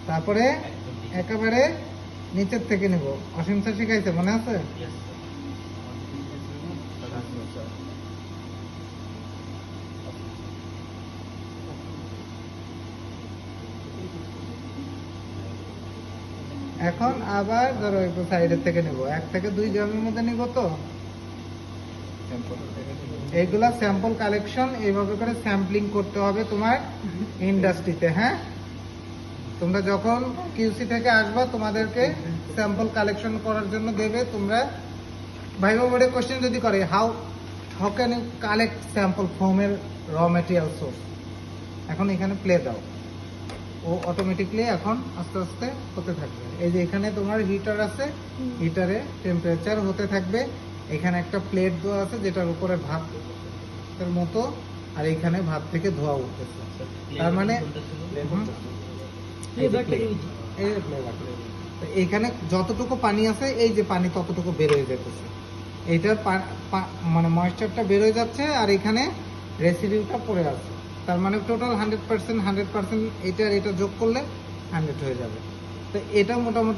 তারপরে একেবারে নিচের থেকে নেব। অসীম স্যার শিখাইছে, মনে আছে? এখন আবার ধরো একটু সাইডের থেকে নেব, 1 থেকে 2 গ্রামের মধ্যে নিব। তো এইগুলা স্যাম্পল কালেকশন, এইভাবে করে স্যাম্পলিং করতে হবে তোমার ইন্ডাস্ট্রিতে। হ্যাঁ, তোমরা যখন কিউসি থেকে আসবা তোমাদেরকে স্যাম্পল কালেকশন করার জন্য দেবে। তোমরা ভাইবা বোর্ডে কোশ্চেন যদি করে how can you collect sample from এর র ম্যাটেরিয়াল সোর্স, এখন এখানে প্লে দাও, ও অটোমেটিকলি এখন আস্তে আস্তে হতে থাকবে। এই যে এখানে তোমার হিটার আছে, হিটারে টেম্পারেচার হতে থাকবে। এখানে একটা প্লেট দেওয়া আছে যেটার উপরে ভাতের মতো, আর এখানে ভাত থেকে ধোয়া উঠতেছে। তার মানে এইখানে যতটুকু পানি আছে, এই যে পানি ততটুকু বের হয়ে যেতেছে। এইটার মানে ময়েশ্চারটা বের হয়ে যাচ্ছে, আর এখানে রেসিডিউটা পড়ে আছে। তার মানে টোটাল 100% এটা যোগ করলে 100 হয়ে যাবে। তো এটা মোটামুটি